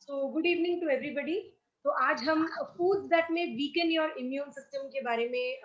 So good evening to everybody. तो आज हम foods that may weaken your immune system के बारे में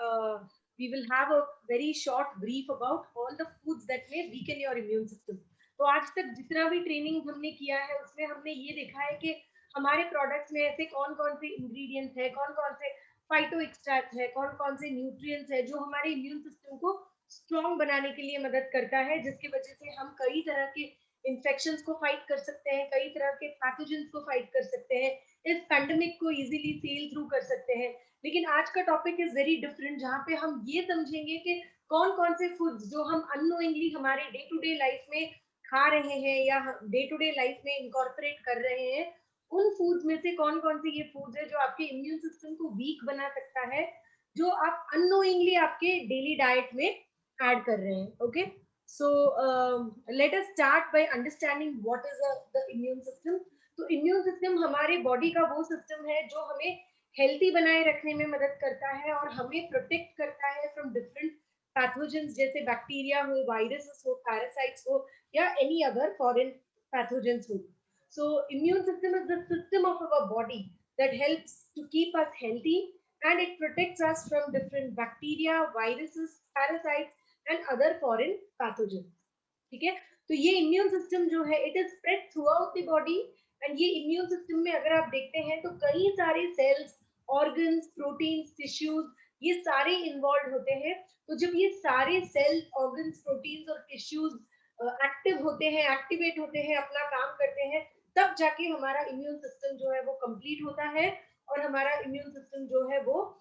we will have a very short brief about all the foods that may weaken your immune system. तो आज तक जितना भी ट्रेनिंग हमने किया है उसमें हमने ये देखा है कि हमारे प्रोडक्ट्स में ऐसे कौन कौन से इंग्रेडिएंट्स है, कौन कौन से फाइटो एक्सट्रैक्ट है, कौन कौन से न्यूट्रिएंट्स है जो हमारे इम्यून सिस्टम को स्ट्रॉन्ग बनाने के लिए मदद करता है, जिसकी वजह से हम कई तरह के इन्फेक्शंस को फाइट कर सकते हैं, कई तरह के पैथोजेंस को फाइट कर सकते हैं, इस पैंडेमिक को इजीली सेल थ्रू कर सकते हैं। लेकिन आज का टॉपिक इज वेरी डिफरेंट, जहाँ पे हम ये समझेंगे कि कौन कौन से फूड्स जो हम अननोइंगली हमारे डे टू डे लाइफ में खा रहे हैं या डे टू डे लाइफ में इनकॉर्पोरेट कर रहे हैं, उन फूड्स में से कौन कौन से ये फूड्स है जो आपके इम्यून सिस्टम को वीक बना सकता है, जो आप अननोइंगली आपके डेली डाइट में ऐड कर रहे हैं। Okay, so let us start by understanding what is the immune system. तो immune system हमारे बॉडी का वो सिस्टम है जो हमें हेल्थी बनाए रखने में मदद करता है और हमें प्रोटेक्ट करता है फ्रॉम डिफरेंट पैथोजेंस, जैसे बैक्टीरिया हो, वायरसेस हो, पैरासाइट्स हो या एनी अदर फॉरेन पैथोजेंस हो। So immune system is the system of our body that helps to keep us healthy, and it protects us from different bacteria, viruses, parasites and other foreign pathogen. ठीक है, तो ये immune system जो है it is spread through out the body, and ये immune system में अगर आप देखते हैं तो कई सारे सेल्स, ऑर्गन्स, प्रोटीन्स, टिश्यूज, ये सारे इन्वॉल्व होते हैं। तो जब ये सारे सेल्स, ऑर्गन्स, प्रोटीन्स और टिश्यूज एक्टिव होते हैं, एक्टिवेट होते हैं, अपना काम करते हैं, तब जाके हमारा इम्यून सिस्टम जो है वो कंप्लीट होता है और हमारा इम्यून सिस्टम जो है वो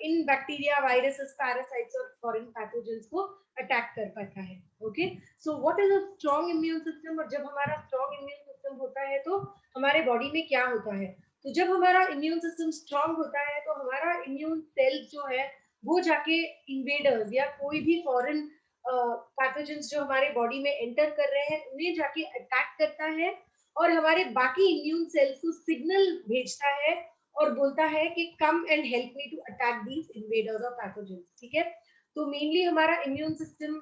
इन बैक्टीरिया, वायरसेस, पैरासाइट्स और फॉरेन पैथोजेंस को अटैक कर पाता है। Okay, so what is a strong immune system? और जब हमारा स्ट्रॉन्ग इम्यून सिस्टम होता है तो हमारे बॉडी में क्या होता है? तो जब हमारा इम्यून सिस्टम स्ट्रॉन्ग होता है तो हमारा इम्यून सेल्स जो है वो जाके इन्वेडर्स या कोई भी फॉरेन पैथोजेंस जो हमारे बॉडी में एंटर कर रहे हैं उन्हें जाके अटैक करता है और हमारे बाकी इम्यून सेल्स को सिग्नल भेजता है और बोलता है कि come and help me to attack these invaders और पैथोजेंस। ठीक है, तो मेनली हमारा इम्यून सिस्टम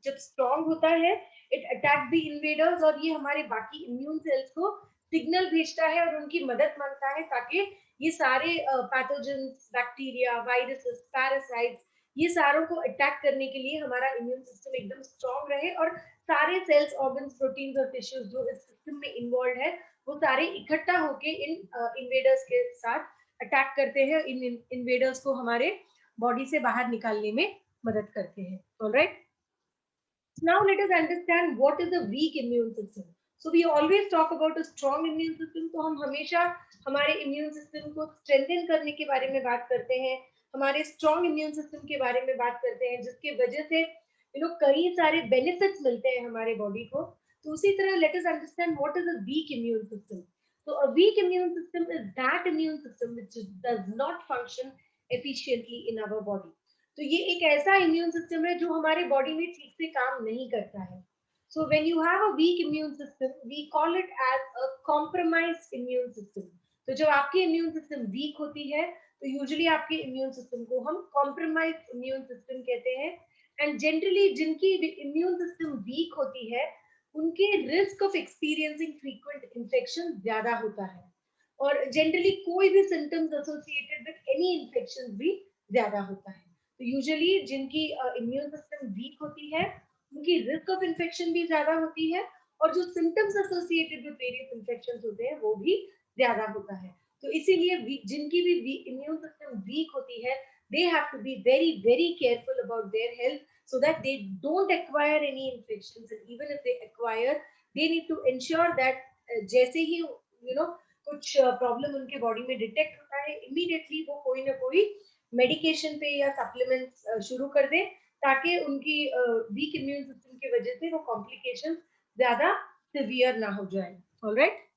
जब स्ट्रॉन्ग होता है इट अटैक द इन्वेडर्स और ये हमारे बाकी इम्यून सेल्स को सिग्नल भेजता है और उनकी मदद मांगता है ताकि ये सारे पैथोजेंस, बैक्टीरिया, वायरसेस, पैरासाइट्स, ये सारों को अटैक करने के लिए हमारा इम्यून सिस्टम एकदम स्ट्रॉन्ग रहे और सारे सेल्स, ऑर्गन्स, प्रोटीन्स और टिश्यूज जो इस सिस्टम में इन्वॉल्व है वो सारे इकट्ठा होके इन इन्वेडर्स के साथ अटैक करते हैं, इन इन्वेडर्स को हमारे बॉडी से बाहर निकालने में मदद करते हैं। Alright, now let us understand what is a weak immune system. So we always talk about a strong immune system. तो हम हमेशा हमारे इम्यून सिस्टम को स्ट्रेंथन करने के बारे में बात करते हैं, हमारे स्ट्रॉन्ग इम्यून सिस्टम के बारे में बात करते हैं, जिसके वजह से कई सारे बेनिफिट्स मिलते हैं हमारे बॉडी को। तो उसी तरह let us understand what is a weak immune system. तो a weak immune system is that immune system which does not function efficiently in our body. तो ये एक ऐसा इम्यून सिस्टम है जो हमारे बॉडी में ठीक से काम नहीं करता है। So when you have a weak immune system we call it as a compromised immune system. तो जब आपकी इम्यून सिस्टम वीक होती है तो यूजुअली आपके इम्यून सिस्टम को हम कॉम्प्रोमाइज्ड इम्यून सिस्टम कहते हैं। एंड जनरली जिनकी इम्यून सिस्टम वीक होती है उनके risk of experiencing frequent infection ज्यादा होता है और जनरली कोई भी symptoms associated with any infection भी ज्यादा होता है। तो यूजुअली जिनकी इम्यून सिस्टम वीक होती है उनकी रिस्क ऑफ इन्फेक्शन भी ज्यादा होती है और जो symptoms associated with various infections होते हैं वो भी ज्यादा होता है। तो इसीलिए जिनकी भी इम्यून सिस्टम वीक होती है they have to be very very careful about their health so that they don't acquire any infections, and even if they acquire they need to ensure that जैसे ही कुछ प्रॉब्लम उनके body में detect होता है immediately वो कोई ना कोई मेडिकेशन पे या सप्लीमेंट्स शुरू कर दें ताकि उनकी वीक इम्यून सिस्टम की वजह से वो कॉम्प्लिकेशन ज्यादा सिवियर ना हो जाए। Alright,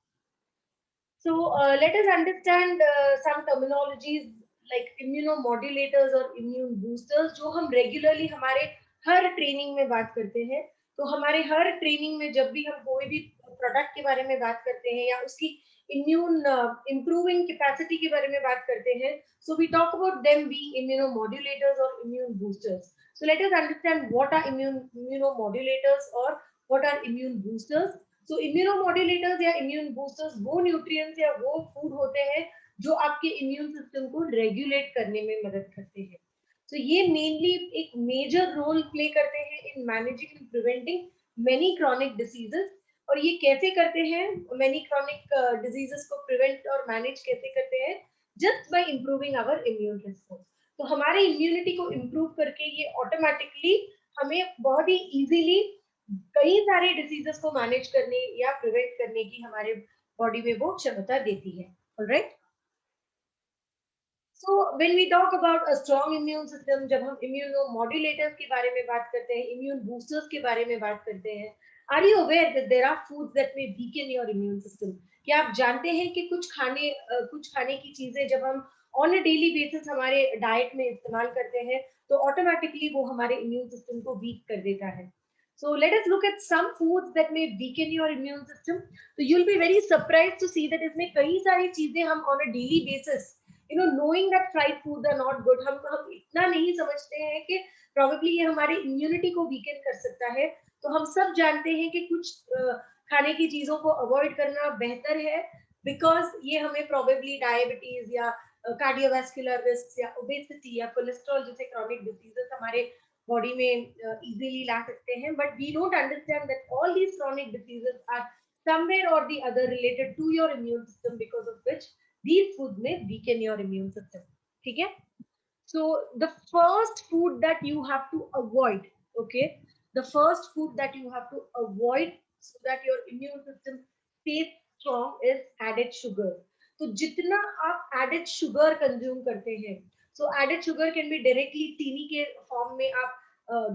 so let us understand some terminologies like immunomodulators और immune boosters जो हम रेगुलरली हमारे हर ट्रेनिंग में बात करते हैं। तो हमारे हर ट्रेनिंग में जब भी हम कोई भी प्रोडक्ट के बारे में बात करते हैं या उसकी इम्यून इम्प्रूविंग कैपेसिटी के बारे में बात करते हैं, so we talk about them being immunomodulators or immune boosters. So let us understand what are immunomodulators or what are immune boosters. सो इम्यूनोमॉड्यूलेटर्स या इम्यून बूस्टर्स वो न्यूट्रिएंट्स या वो फूड होते हैं जो आपके इम्यून सिस्टम को रेगुलेट करने में मदद करते हैं. तो ये मेनली एक मेजर रोल प्ले करते हैं in managing and preventing many chronic diseases. और ये कैसे करते हैं, मेनी क्रॉनिक डिजीजेस को प्रिवेंट और मैनेज कैसे करते हैं, just by improving our immune response. तो हमारे इम्यूनिटी को इम्प्रूव करके ये ऑटोमेटिकली हमें बहुत ही इजीली कई सारे डिसीजेस को मैनेज करने या प्रिवेंट करने की हमारे बॉडी में वो क्षमता देती है. Alright. So when we talk about a strong immune system, जब हम इम्यूनो मॉड्यूलेटर्स के बारे में बात करते हैं, इम्यून बूस्टर्स के बारे में बात करते हैं, are you aware that there are foods that may weaken your immune system? क्या आप जानते हैं कि कुछ खाने की चीजें जब हम ऑन अ डेली बेसिस हमारे डाइट में इस्तेमाल करते हैं तो ऑटोमेटिकली वो हमारे इम्यून सिस्टम को वीक कर देता है. So let us look at some foods that may weaken your immune system. So you'll be very surprised to see that इसमें कई सारी चीजें हम on a daily basis, knowing that fried foods are not good, हम इतना नहीं समझते हैं कि probably ये हमारी immunity को weaken कर सकता है. तो हम सब जानते हैं कि कुछ खाने की चीजों को avoid करना बेहतर है, because ये हमें probably diabetes या cardiovascular risks या obesity या cholesterol जैसे chronic diseases हमारे बॉडी में इजीली ला सकते हैं. But we don't understand that all these chronic diseases are somewhere or the other related to your immune system, because of which these foods may weaken your immune system. ठीक है. So the first food that you have to avoid, okay, the first food that you have to avoid so that your immune system stays strong is added sugar. तो जितना आप added sugar consume करते हैं, so added sugar can be directly चीनी के form में आप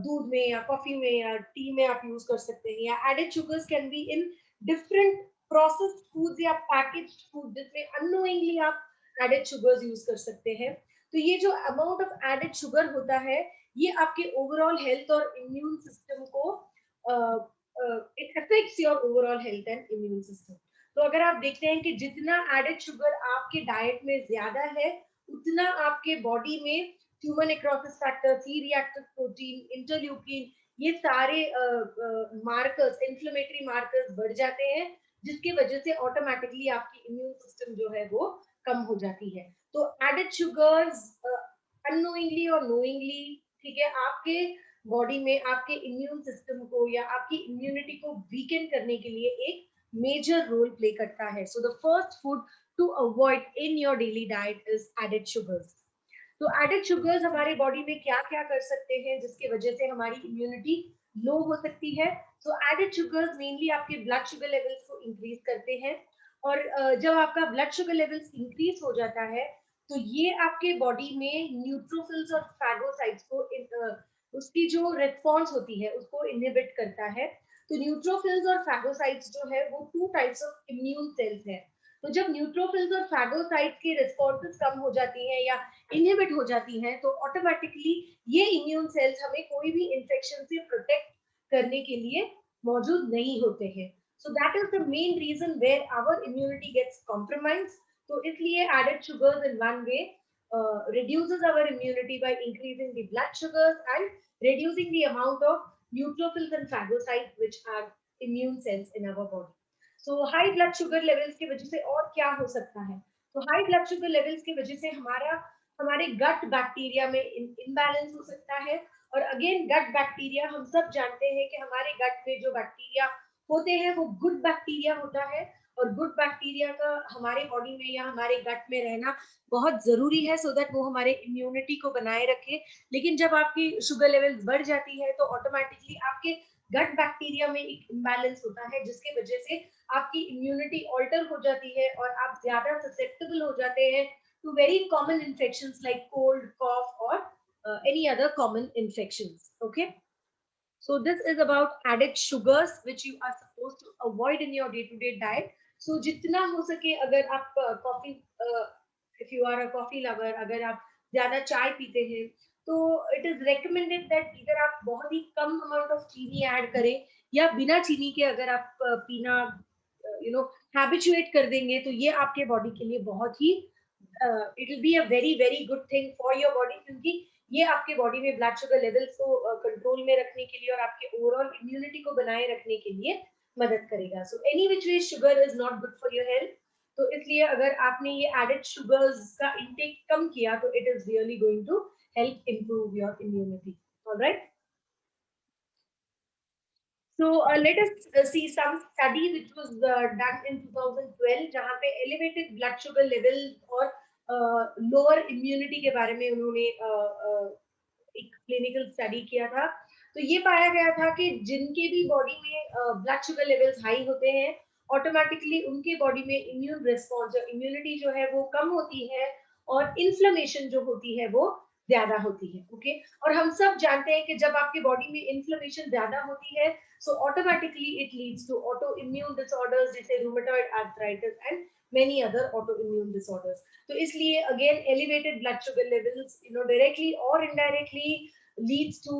दूध में या कॉफी में या टी में आप यूज कर सकते हैं, या added sugars can be in different processed foods या packaged food जिसमें unknowingly आप added sugars यूज कर सकते हैं. तो ये जो अमाउंट ऑफ एडेड शुगर होता है, ये आपके ओवरऑल हेल्थ और इम्यून सिस्टम को it affects your overall health and immune system. तो अगर आप देखते हैं कि जितना एडेड शुगर आपके डाइट में ज्यादा है, उतना आपके बॉडी में human necrosis factor, C reactive protein, interleukin, ये सारे मार्कर्स, इन्फ्लेमेटरी मार्कर्स बढ़ जाते हैं, जिसकी वजह से ऑटोमेटिकली आपकी इम्यून सिस्टम जो है वो कम हो जाती है. तो एडेड शुगर्स अननोइंगली और नोइंगली, ठीक है, आपके बॉडी में आपके इम्यून सिस्टम को या आपकी इम्यूनिटी को वीकन करने के लिए एक मेजर रोल प्ले करता है. So the first food to avoid in your daily diet is added sugars. तो एडेड शुगर्स हमारे बॉडी में क्या क्या कर सकते हैं जिसकी वजह से हमारी इम्यूनिटी लो हो सकती है. सो एडेड शुगर्स मेनली आपके ब्लड शुगर लेवल्स को इंक्रीज करते हैं. और जब आपका ब्लड शुगर लेवल्स इंक्रीज हो जाता है, तो ये आपके बॉडी में न्यूट्रोफिल्स और फैगोसाइट्स को उसकी जो रिस्पॉन्स होती है उसको इनहिबिट करता है. तो न्यूट्रोफिल्स और फैगोसाइट्स जो है वो two types of immune cells है. तो जब न्यूट्रोफिल्स और फैगोसाइट्स की रिस्पॉन्सेस कम हो जाती हैं या इनहिबिट हो जाती हैं, तो ऑटोमेटिकली ये इम्यून सेल्स हमें कोई भी इंफेक्शन से प्रोटेक्ट करने के लिए मौजूद नहीं होते हैं. So that is the main reason where our immunity gets compromise. तो इसलिए added sugars in one way reduces our immunity by increasing the blood sugars and reducing the amount of neutrophils and phagocytes, which are immune cells in our body. So high blood sugar levels की वजह से और क्या हो सकता है? तो high blood sugar levels की वजह से हमारे गट बैक्टीरिया में इम्बैलेंस हो सकता है. और अगेन गट बैक्टीरिया, हम सब जानते हैं कि हमारे गट में जो बैक्टीरिया होते हैं वो गुड बैक्टीरिया होता है, और गुड बैक्टीरिया का हमारे बॉडी में या हमारे गट में रहना बहुत जरूरी है, सो दैट वो हमारे इम्यूनिटी को बनाए रखे. लेकिन जब आपकी शुगर लेवल्स बढ़ जाती है तो ऑटोमेटिकली आपके गट बैक्टीरिया में एक इम्बैलेंस होता है, जिसकी वजह से आपकी इम्यूनिटी ऑल्टर हो जाती है और आप ज्यादा ससेप्टेबल हो जाते हैं to very common infections like cold, cough और any other common infections. Okay. So this is about added sugars which you are supposed to avoid in your day-to-day diet. So जितना हो सके, अगर आप coffee, if you are a coffee lover, अगर आप ज्यादा चाय पीते हैं, तो it is recommended that either आप बहुत ही कम amount of चीनी ऐड करें, या बिना चीनी के अगर आप पीना habituate कर देंगे, तो ये आपके बॉडी के लिए बहुत ही it will be a very very good thing for your body, क्योंकि ये आपके बॉडी में ब्लड शुगर लेवल्स को कंट्रोल में रखने के लिए और आपके ओवरऑल इम्यूनिटी को बनाए रखने के लिए मदद करेगा. So any which way sugar is not good for your health. तो इसलिए अगर आपने ये एडेड शुगर्स का इंटेक कम किया तो it is really going to help improve your immunity. All right. So let us see some study which was done in 2012 जहाँ पे elevated blood sugar levels और lower immunity के बारे में उन्होंने एक क्लिनिकल स्टडी किया था. तो ये पाया गया था कि जिनके भी बॉडी में ब्लड शुगर लेवल्स हाई होते हैं ऑटोमेटिकली उनके बॉडी में इम्यून रिस्पॉन्स और इम्यूनिटी जो है वो कम होती है और इन्फ्लेमेशन जो होती है वो ज्यादा होती है. ओके और हम सब जानते हैं कि जब आपके बॉडी में इन्फ्लेमेशन ज्यादा होती है so automatically it leads to autoimmune disorders जैसे rheumatoid arthritis and many other autoimmune disorders. तो इसलिए again elevated blood sugar levels directly or indirectly leads to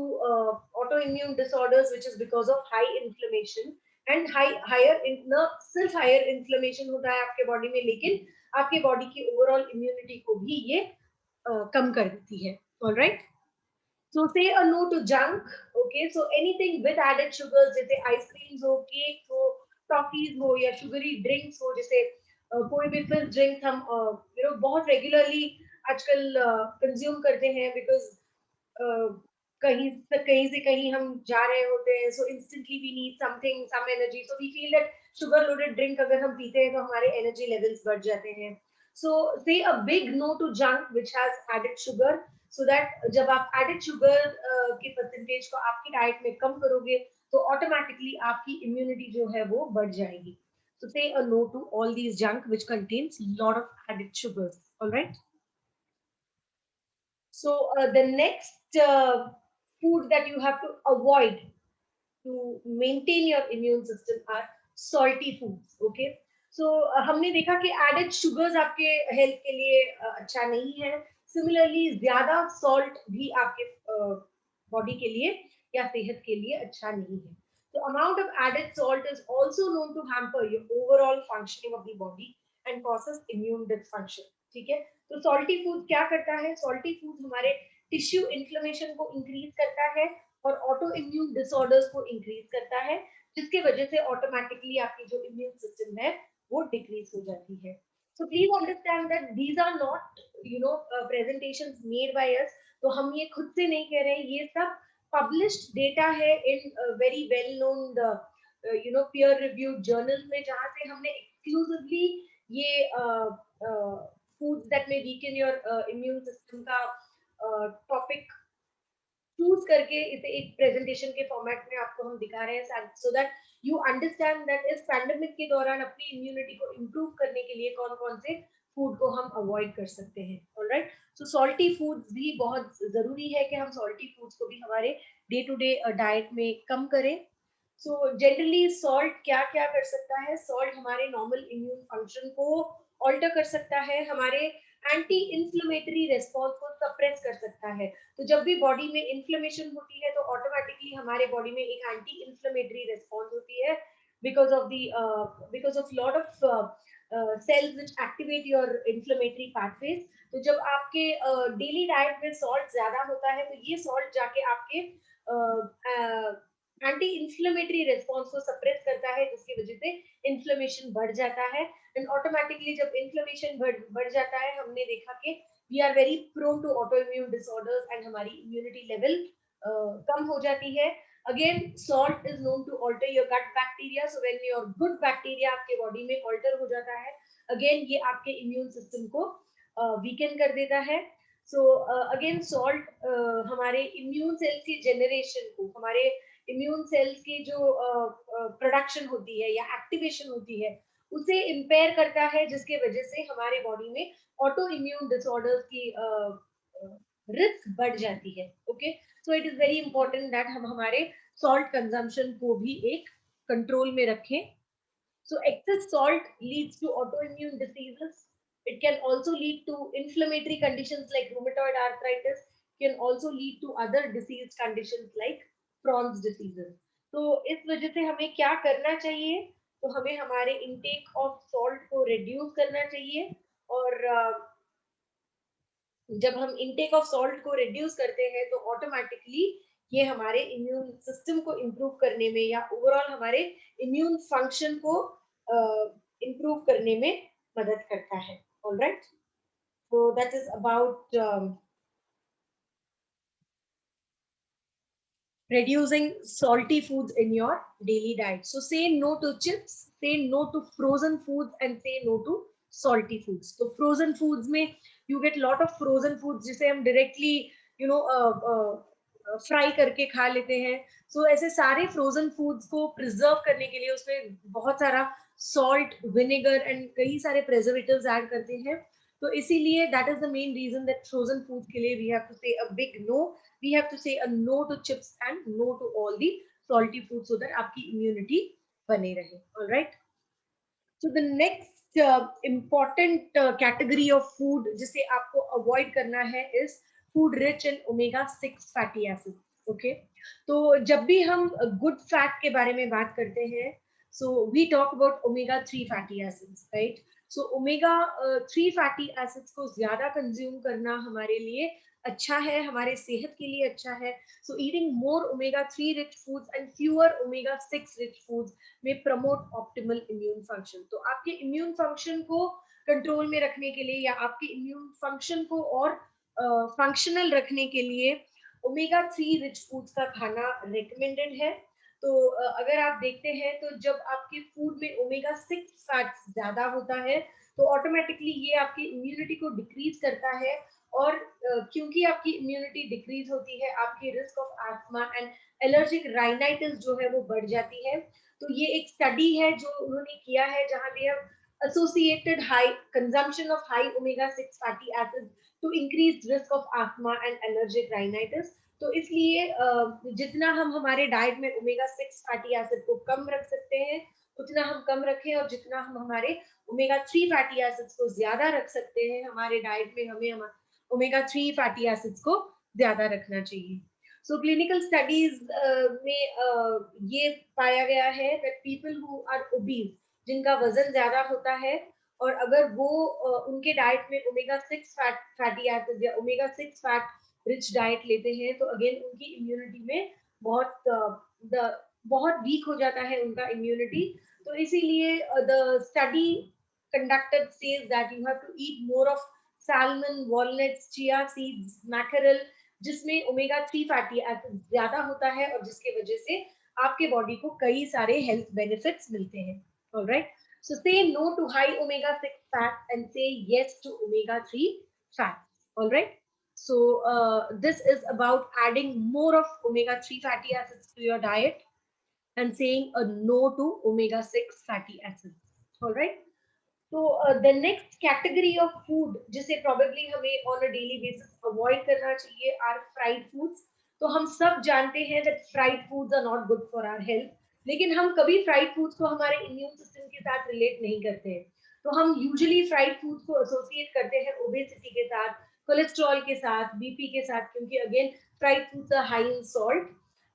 autoimmune disorders which is because of high inflammation and higher न सिर्फ higher inflammation होता है आपके body में लेकिन आपके बॉडी की ओवरऑल इम्यूनिटी को भी ये कम कर देती है. All right. So say a no to junk. Okay, so anything with added sugars जैसे आइसक्रीम्स हो, केक हो, टॉफीज हो या शुगरी ड्रिंक्स हो, जैसे कोई भी फिल्म ड्रिंक हम बहुत रेगुलरली आजकल कंज्यूम करते हैं बिकॉज कहीं से कहीं हम जा रहे होते हैं so instantly we need something some energy so we feel that sugar loaded drink अगर हम पीते हैं तो हमारे एनर्जी लेवल्स बढ़ जाते हैं. So say a big no to junk which has added sugar so that जब आप एडेड शुगर के परसेंटेज को आपकी डाइट में कम करोगे तो ऑटोमेटिकली आपकी इम्यूनिटी जो है वो बढ़ जाएगी. So say a no to all these junk which contains lot of added sugars. All right. So the next food that you have to avoid to maintain your immune system are salty foods. Okay. So हमने देखा कि added sugars आपके health के लिए अच्छा नहीं है. Similarly ज्यादा salt भी आपके body के लिए या सेहत के लिए अच्छा नहीं है. The amount of added salt is also known to hamper your overall functioning of the body and causes immune dysfunction. ठीक है. तो salty food क्या करता है? Salty food हमारे tissue inflammation को increase करता है और ऑटो इम्यून डिसऑर्डर्स को इंक्रीज करता है जिसके वजह से ऑटोमेटिकली आपकी जो इम्यून सिस्टम है वो डिक्रीज हो जाती है. So please understand that these are not presentations made by us. तो हम ये खुद से नहीं कह रहे हैं, ये सब पब्लिश्ड डेटा है in very well known peer reviewed journals में जहां से हमने एक्सक्लूसिवली ये foods that may weaken your immune system का टॉपिक चूज करके इसे एक प्रेजेंटेशन के फॉर्मेट में आपको हम दिखा रहे हैं so that you understand that इस पैंडेमिक के दौरान अपनी इम्यूनिटी को इम्प्रूव करने के लिए कौन कौन से फूड को हम अवॉइड कर सकते हैं. ऑलराइट. सो सॉल्टी फूड्स भी बहुत जरूरी है कि हम सॉल्टी फूड्स को भी हमारे डे टू डे डाइट में कम करें. सो जनरली सॉल्ट क्या क्या कर सकता है? सॉल्ट हमारे नॉर्मल इम्यून फंक्शन को ऑल्टर कर सकता है, हमारे एंटी इंफ्लेमेटरी रेस्पॉन्स को सप्रेस कर सकता है. तो जब भी बॉडी में इन्फ्लेमेशन होती है तो ऑटोमेटिकली हमारे बॉडी में एक एंटी इन्फ्लेमेटरी रेस्पॉन्स होती है because of lot of cells which activate your inflammatory pathways. तो जब आपके डेली डाइट में सॉल्ट ज्यादा होता है तो ये सॉल्ट जाके आपके एंटी इन्फ्लेमेटरी रेस्पॉन्स को सप्रेस करता है जिसकी वजह से इन्फ्लेमेशन बढ़ जाता है एंड ऑटोमेटिकली जब इन्फ्लेमेशन बढ़ जाता है हमने देखा कि we are very prone to autoimmune disorders and हमारी इम्यूनिटी लेवल कम हो जाती है. Again salt is known to alter your gut bacteria. So when your good bacteria आपके बॉडी में ऑल्टर हो जाता है अगेन ये आपके इम्यून सिस्टम को वीकन कर देता है. सो अगेन सॉल्ट हमारे इम्यून सेल्स की जनरेशन को, हमारे इम्यून सेल्स की जो प्रोडक्शन होती है या एक्टिवेशन होती है उसे इम्पेयर करता है जिसके वजह से हमारे बॉडी में ऑटो इम्यून डिसऑर्डर्स की रिस्क बढ़ जाती है. Okay. So it is very important that हम हमारे सॉल्ट कंजम्पशन को भी एक कंट्रोल में रखें. So excess salt leads to autoimmune diseases. It can also lead to inflammatory conditions like rheumatoid arthritis, can also lead to other disease conditions like Crohn's diseases. तो इस वजह से हमें क्या करना चाहिए? तो हमें हमारे इंटेक ऑफ सॉल्ट को रिड्यूस करना चाहिए और जब हम इंटेक ऑफ सॉल्ट को रिड्यूस करते हैं तो ऑटोमेटिकली ये हमारे इम्यून सिस्टम को इम्प्रूव करने में या ओवरऑल हमारे इम्यून फंक्शन को इम्प्रूव करने में मदद करता है. Alright, so that is about reducing salty foods in your daily diet. So say no to chips, say no to frozen foods, and say no to salty foods. So frozen foods में you get lot of frozen foods जिसे हम directly fry करके खा लेते हैं. So ऐसे सारे frozen foods को preserve करने के लिए उसमें बहुत सारा salt, vinegar and कई सारे preservatives add करते हैं. तो इसीलिए that is the main reason that frozen foods के लिए we have to say a big no. We have to say a no to chips and no to all the salty foods so that आपकी immunity बने रहे. All right. So the next important category of food जिसे आपको avoid करना है is food rich in omega-6 fatty acids. Okay. तो जब भी हम good fat के बारे में बात करते हैं, so we talk about omega-3 fatty acids, right? So omega-3 fatty acids को ज्यादा consume करना हमारे लिए अच्छा है, हमारे सेहत के लिए अच्छा है. So eating more omega-3 rich foods and fewer omega-6 rich foods में प्रमोट ऑप्टिमल इम्यून फंक्शन. तो आपके इम्यून फंक्शन को कंट्रोल में रखने के लिए या आपके इम्यून फंक्शन को और फंक्शनल रखने के लिए ओमेगा 3 रिच फूड्स का खाना रिकमेंडेड है. तो अगर आप देखते हैं तो जब आपके फूड में ओमेगा 6 फैट्स ज्यादा होता है तो ऑटोमेटिकली ये आपकी इम्यूनिटी को डिक्रीज करता है. और क्योंकि आपकी इम्यूनिटी डिक्रीज होती है, आपकी risk of asthma and allergic rhinitis जो है वो बढ़ जाती है. तो ये एक स्टडी है जो उन्होंने किया है जहां they have associated high consumption of high omega-6 fatty acids to increase risk of asthma and allergic rhinitis. तो इसलिए जितना हम हमारे डाइट में ओमेगा 6 फैटी एसिड को कम रख सकते हैं उतना हम कम रखें, और जितना हम हमारे ओमेगा 3 फैटी एसिड्स को ज्यादा रख सकते हैं हमारे डाइट में, हमें ओमेगा 3 फैटी एसिड्स को ज्यादा रखना चाहिए. So clinical studies में ये पाया गया है that people who are obese, जिनका वजन ज्यादा होता है, और अगर वो उनके डाइट में ओमेगा 6 फैटी एसिड या ओमेगा 6 फैट रिच डाइट लेते हैं तो अगेन उनकी इम्यूनिटी में बहुत वीक हो जाता है उनका इम्यूनिटी. तो इसीलिए the study conducted says that you have to eat more of salmon, walnuts, chia seeds, mackerel, जिसमें ओमेगा 3 फैटी एसिड ज्यादा होता है और जिसके वजह से आपके बॉडी को कई सारे हेल्थ बेनिफिट्स मिलते हैं. Alright, so say no to high omega 6 fat and say yes to omega 3 fat. Alright, so this is about adding more of omega-3 fatty acids to your diet and saying a no to omega-6 fatty acids. All right. तो the next category of food जिसे probably हमें on a daily basis avoid करना चाहिए are fried foods. तो हम सब जानते हैं that fried foods are not good for our health, लेकिन हम कभी फ्राइड फूड्स को हमारे इम्यून सिस्टम के साथ रिलेट नहीं करते हैं. तो हम यूजुअली फ्राइड फूड्स को एसोसिएट करते हैं ओबेसिटी के साथ, कोलेस्ट्रॉल के साथ, बीपी के साथ, क्योंकि again fried foods are high in salt.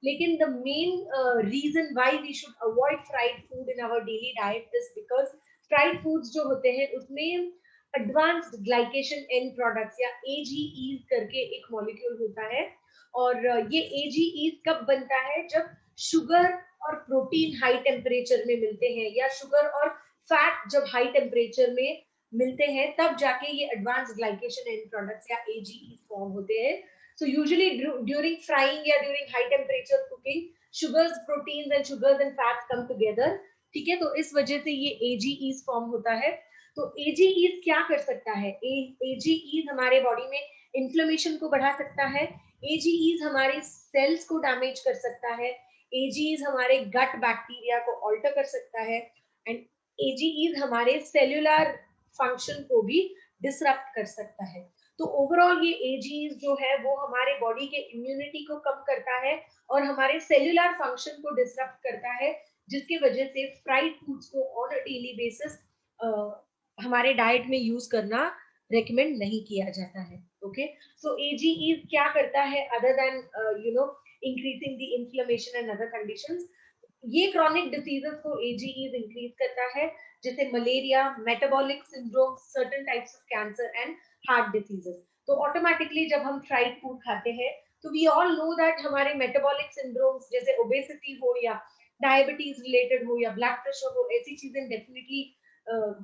लेकिन the main reason why we should avoid fried food in our daily diet is because fried foods जो होते हैं उसमें एडवांस्ड ग्लाइकेशन एंड प्रोडक्ट्स या एजीईज करके एक मॉलिक्यूल होता है. और ये एजीईज कब बनता है? जब शुगर और प्रोटीन हाई टेम्परेचर में मिलते हैं, या शुगर और फैट जब हाई टेम्परेचर में मिलते हैं तब जाके ये एडवांस्ड ग्लाइकेशन एंड प्रोडक्ट्स या एजीईज फॉर्म होते हैं. सो यूजुअली ड्यूरिंग फ्राइंग या during high temperature cooking sugars, proteins and sugars and fats come together. ठीक है, तो इस वजह से ये एजीईज फॉर्म होता है. तो एजीईज क्या कर सकता है? एजीईज हमारे बॉडी में इन्फ्लेमेशन को बढ़ा सकता है, एजीईज हमारे सेल्स को डैमेज कर सकता है, एजीईज हमारे गट बैक्टीरिया को ऑल्टर कर सकता है, एंड एजीईज हमारे सेल्यूलर फंक्शन को भी डिसरप्ट कर सकता है. तो ओवरऑल ये एजीईज जो है वो हमारे बॉडी के इम्यूनिटी को कम करता है और हमारे सेल्यूलर फंक्शन को डिसरप्ट करता है, जिसकी वजह से फ्राइड फूड्स को ऑन अ डेली बेसिस हमारे डाइट में यूज करना रेकमेंड नहीं किया जाता है. ओके, सो एजीईज क्या करता है other than increasing the inflammation and other conditions? ये क्रॉनिक डिसीजेस को एजीईज इंक्रीज करता है, जैसे malaria, metabolic syndrome, certain types of cancer and heart diseases. तो ऑटोमेटिकली जब हम फ्राइड फूड खाते हैं तो वी ऑल नो दैट हमारे मेटाबॉलिक सिंड्रोम्स जैसे ओबेसिटी हो या डायबिटीज रिलेटेड हो या ब्लड प्रेशर हो, ऐसी चीजें डेफिनेटली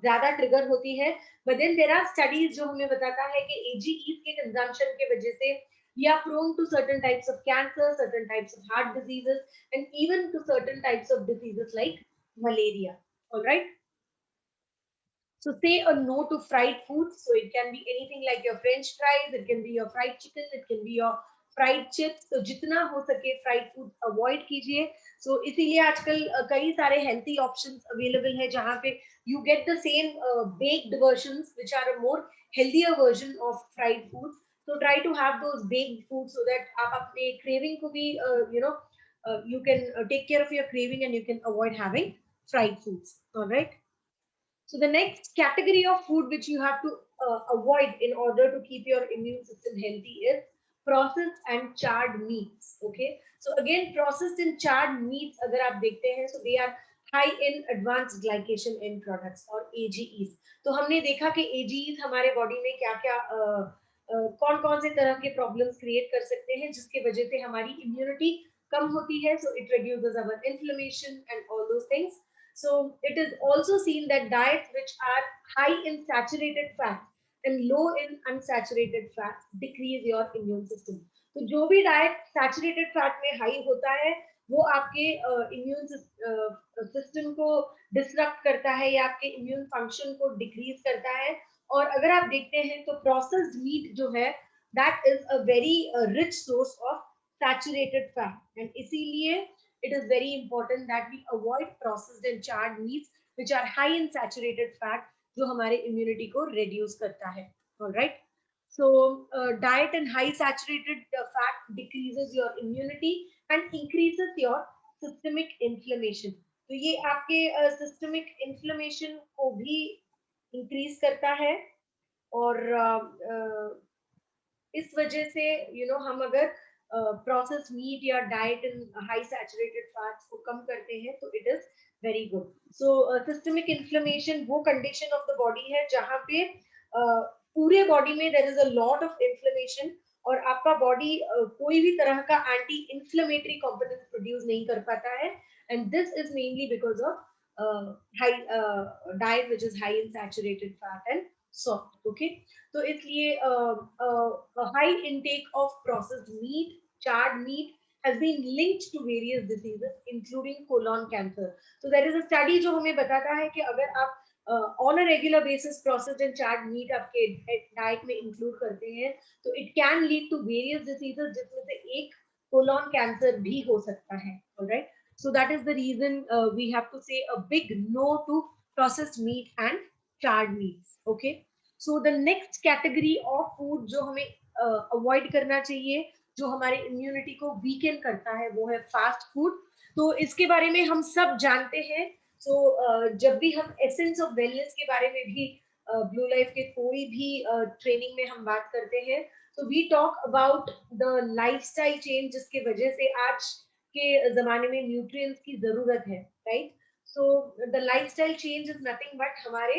ज्यादा ट्रिगर होती है. But then there are studies जो हमें बताता है कि एजीईज के कंजम्पशन के वजह से we are prone to certain types of cancer, certain types of heart diseases, and even to certain types of diseases like malaria. All right. So say a no to fried foods. So it can be anything like your French fries, it can be your fried chicken, it can be your fried chips. So जितना हो सके fried food avoid कीजिए. So इसीलिए आजकल कई सारे healthy options available है जहाँ पे you get the same baked versions which are a more healthier version of fried foods. So try to have those baked foods so that आप अपने craving को भी you can take care of your craving and you can avoid having fried foods. All right. So the next category of food which you have to avoid in order to keep your immune system healthy is processed and charred meats. Okay. So again, processed and charred meats, अगर आप देखते हैं, so they are high in advanced glycation end products or AGEs. तो हमने देखा कि AGEs हमारे body में क्या क्या कौन कौन से तरह के प्रॉब्लम्स क्रिएट कर सकते हैं जिसके वजह से हमारी इम्यूनिटी कम होती है. So it reduces our inflammation and all those things. So it is also seen that diets which are high in saturated fat and low in unsaturated fat decrease your immune system. तो जो भी diet saturated fat में high होता है वो आपके immune system को disrupt करता है या आपके इम्यून फंक्शन को डिक्रीज करता है. और अगर आप देखते हैं तो प्रोसेस्ड मीट जो है that is a very rich source of saturated fat and इसीलिए it is very important that we avoid processed and charred meats which are high in saturated fat जो हमारे immunity को reduce करता है. All right. So diet and high saturated fat decreases your immunity and increases your systemic inflammation. तो ये आपके systemic inflammation को भी increase करता है और इस वजह से हम अगर प्रोसेस मीट या diet in high saturated fats को कम करते हैं तो it is very good. So systemic inflammation वो कंडीशन ऑफ द बॉडी है जहाँ पे पूरे बॉडी में there is a lot of inflammation और आपका बॉडी कोई भी तरह का एंटी इन्फ्लेमेटरी कॉम्पोनेंट प्रोड्यूस नहीं कर पाता है and this is mainly because of high diet which is high in saturated fat and soft. Okay. तो इसलिए high intake of processed meat, charred meat has been linked to various diseases including colon cancer. So there is a study जो हमें बताता है कि अगर आप on a regular basis processed and charred meat आपके डाइट में इंक्लूड करते हैं तो it can lead to various diseases जिसमें से एक colon cancer भी हो सकता है. Alright. So that is the reason we have to say a big no to processed meat and charred meats. Okay. So the next category of food जो हमें avoid करना चाहिए जो हमारे इम्यूनिटी को वीकेन करता है वो है फास्ट फूड. तो इसके बारे में हम सब जानते हैं. सो जब भी हम एसेंस ऑफ वेलनेस के बारे में भी ब्लू लाइफ के कोई भी ट्रेनिंग में हम बात करते हैं तो we talk about the lifestyle change जिसके वजह से आज के जमाने में न्यूट्रिएंट्स की जरूरत है. Right. So the lifestyle change is nothing but हमारे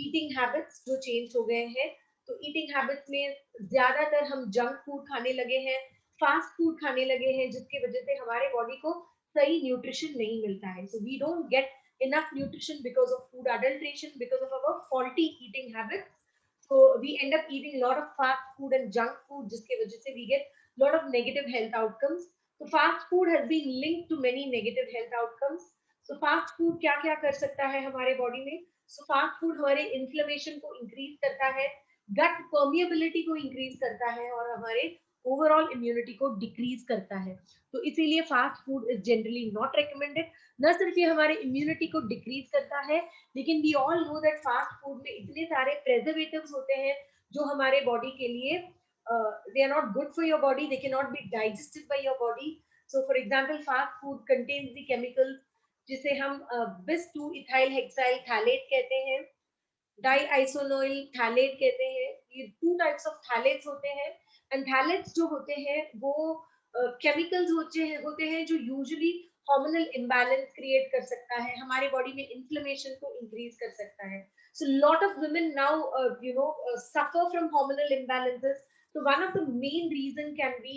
ईटिंग हैबिट्स जो चेंज हो गए हैं. तो ईटिंग हैबिट्स में ज्यादातर हम जंक फूड खाने लगे हैं, फास्ट फूड खाने लगे हैं जिसकी वजह से हमारे बॉडी को सही न्यूट्रिशन नहीं मिलता है. So we don't get enough nutrition because of food adulteration, because of our faulty eating habits. So we end up eating a lot of fast food and junk food जिसके वजह से we get lot of negative health outcomes. So fast food has been linked to many negative health outcomes. So fast food क्या क्या कर सकता है हमारे body में? So fast food हमारे inflammation को increase करता है, gut permeability को increase करता है और हमारे ओवरऑल इम्यूनिटी को डिक्रीज करता है. तो इसीलिए fast food is generally not recommended. न सिर्फ ये हमारे इम्यूनिटी को डिक्रीज करता है लेकिन we all know that fast food में इतने सारे प्रेजर्वेटिव्स होते हैं जो हमारे बॉडी के लिए they are not good for your body, they can not be digested by your body. So for example fast food contains the chemicals जिसे हम बिस 2 इथाइल हेक्साइल थैलेट कहते हैं, डाइआइसोनोइल थैलेट कहते हैं. ये 2 टाइप्स ऑफ थैलेट्स होते हैं एंड थैलेट्स जो होते हैं वो केमिकल्स होते हैं जो यूजुअली हार्मोनल इम्बैलेंस क्रिएट कर सकता है, हमारे बॉडी में इन्फ्लेमेशन को इंक्रीज कर सकता है. So lot of women now suffer from hormonal imbalances. So one of the main reason can be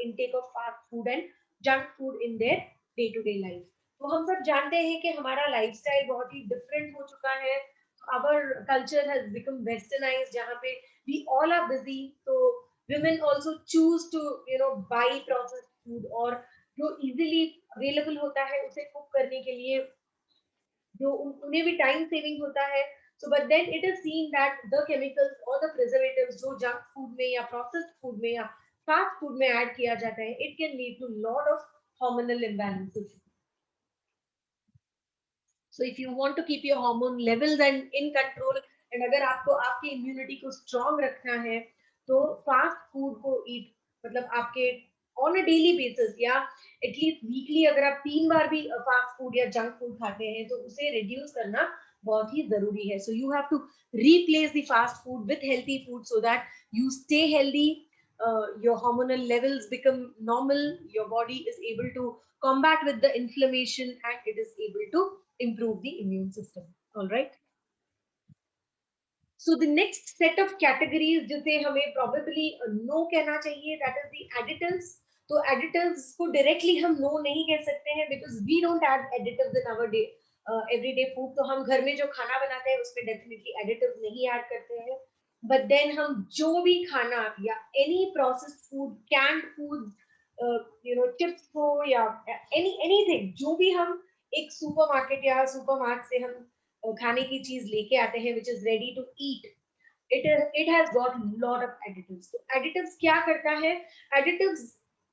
intake of fast food and junk food in their day to day life. तो हम सब जानते हैं कि हमारा लाइफस्टाइल बहुत ही different हो चुका है. Our culture has become westernized, जहाँ पे we all are busy, so women also choose to buy processed food, और जो easily available होता है उसे cook करने के लिए जो उन्हें भी टाइम सेविंग होता है. So but then it is seen that the chemicals or the preservatives जो junk food में या processed food में या fast food में ऐड किया जाता है, it can lead to lot of hormonal imbalances. So if you want to keep your hormone levels and in control, and अगर आपको आपकी immunity को strong रखना है, तो fast food को eat, मतलब आपके on a daily basis या at least weekly अगर आप 3 बार भी fast food या junk food खाते हैं, तो उसे reduce करना बहुत ही जरूरी है. So you have to replace the fast food with healthy food so that you stay healthy, your hormonal levels become normal, your body is able to combat with the inflammation, and it is able to improve the immune system. All right. So the next set of categories जिसे हमें probably no कहना चाहिए, that is the additives. तो additives को directly हम no नहीं कह सकते हैं because we don't add additives in our day everyday food. तो हम घर में जो खाना बनाते हैं उसमें definitely additives नहीं add करते हैं. But then हम जो भी खाना या any processed food, canned food, chips हो या anything, जो भी हम एक सुपरमार्केट या सुपरमार्ट से हम खाने की चीज लेके आते हैं which is ready to eat, it has got lot of additives. So additives क्या करता है? Additives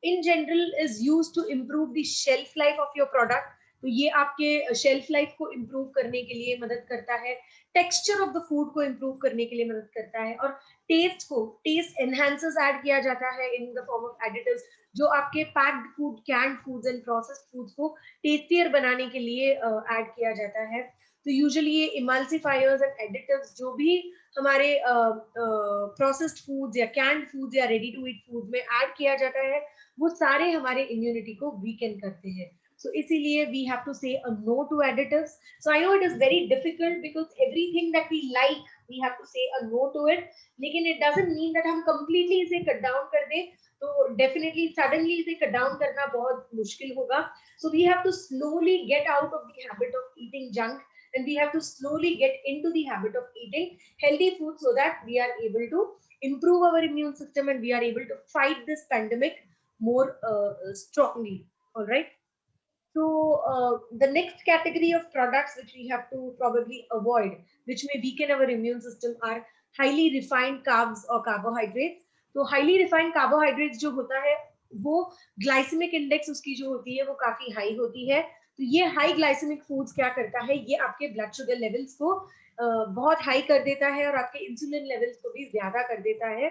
in general is used to improve the shelf life of your product. तो ये आपके शेल्फ लाइफ को इम्प्रूव करने के लिए मदद करता है, टेक्सचर ऑफ द फूड को इम्प्रूव करने के लिए मदद करता है, और टेस्ट एनहांसर्स ऐड किया जाता है in the form of additives, जो आपके packed food, canned foods and processed foods को टेस्टियर बनाने के लिए ऐड किया जाता है. तो यूजुअली ये इमल्सिफायर्स एंड एडिटिव्स जो भी हमारे प्रोसेस्ड फूड्स या कैंड फूड्स या रेडी टू ईट फूड में ऐड किया जाता है, वो सारे हमारे इम्यूनिटी को वीकन करते हैं. So इसीलिए we have to say a no to additives. So I know it is very difficult because everything that we like we have to say a no to it. लेकिन it doesn't mean that हम completely इसे cut down कर दें. तो definitely suddenly इसे cut down करना बहुत मुश्किल होगा. So we have to slowly get out of the habit of eating junk, and we have to slowly get into the habit of eating healthy food so that we are able to improve our immune system and we are able to fight this pandemic more strongly. All right. So the next category of products which we have to probably avoid, which may weaken our immune system, are highly refined carbs or carbohydrates. तो highly refined carbohydrates जो होता है, वो glycemic index उसकी जो होती है वो काफी high होती है. तो ये high glycemic foods क्या करता है, ये आपके blood sugar levels को बहुत high कर देता है और आपके insulin levels को भी ज्यादा कर देता है.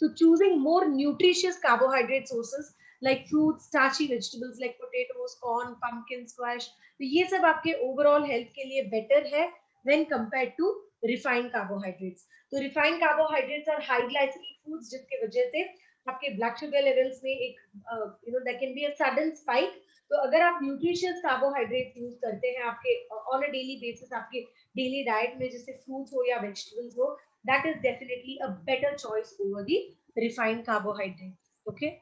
So choosing more nutritious carbohydrate sources like fruits, starchy vegetables like potatoes, corn, pumpkin, squash, तो ये सब आपके overall health के लिए better है when compared to refined carbohydrates. तो refined carbohydrates are high glycemic foods जिसके वजह से आपके blood sugar levels में एक there can be a sudden spike. तो अगर आप nutritious carbohydrates use करते हैं आपके on a daily basis आपके daily diet में, जैसे fruits हो या vegetables हो, that is definitely a better choice over the refined carbohydrates. Okay.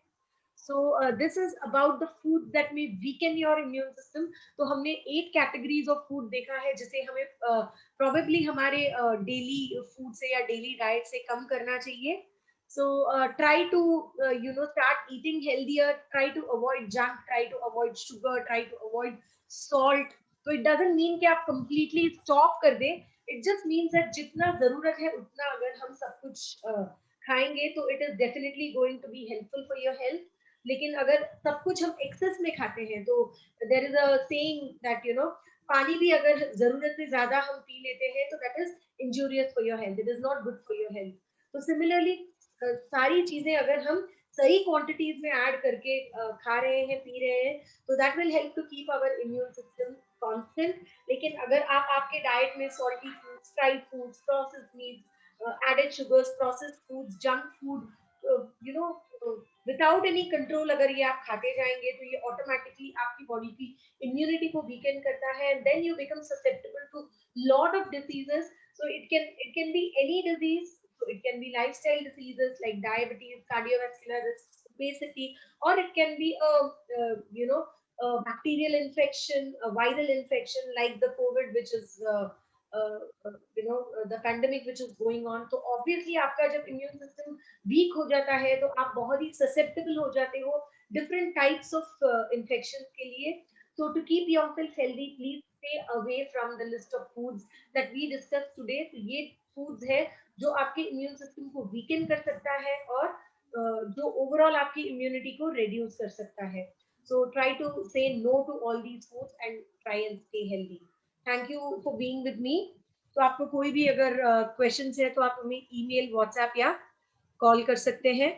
So this is about the food that may weaken your immune system. तो हमने 8 categories of food देखा है जिसे हमें probably हमारे daily food से या daily diet से कम करना चाहिए. So try to start eating healthier, try to avoid junk, try to avoid sugar, try to avoid salt. So it doesn't mean कि आप completely stop कर दें. It just means that जितना जरूरत है उतना अगर हम सब कुछ खाएंगे तो it is definitely going to be helpful for your health. लेकिन अगर सब कुछ हम एक्सेस में खाते हैं तो there is a saying that पानी भी अगर जरूरत से ज्यादा हम पी लेते हैं तो that is injurious for your health, it is not good for your health. तो सिमिलरली सारी चीजें अगर हम सही क्वांटिटीज में ऐड करके खा रहे हैं, पी रहे हैं, तो that will help to keep our immune system constant. लेकिन अगर आप आपके डाइट में salty foods, fried foods, processed meats, added sugars, processed foods, junk food, without any control अगर ये आप खाते जाएंगे तो ये ऑटोमेटिकली आपकी बॉडी की इम्यूनिटी को वीकन करता है, and then you become susceptible to lot of diseases. So it can be any disease. So it can be lifestyle diseases like diabetes, cardiovascular risk, obesity, or it can be a bacterial infection, a viral infection like the COVID, which is the pandemic which is going on. तो obviously आपका जब immune system weak हो जाता है तो आप बहुत ही susceptible हो जाते हो different types of infections के लिए. So to keep yourself healthy, please stay away from the list of foods that we discussed today. तो ये foods है जो आपके immune system को weaken कर सकता है और जो overall आपकी immunity को reduce कर सकता है. So try to say no to all these foods and try and stay healthy. Thank you for being with me. तो आपको कोई भी अगर क्वेश्चंस है तो आप हमें ईमेल, व्हाट्सएप या कॉल कर सकते हैं.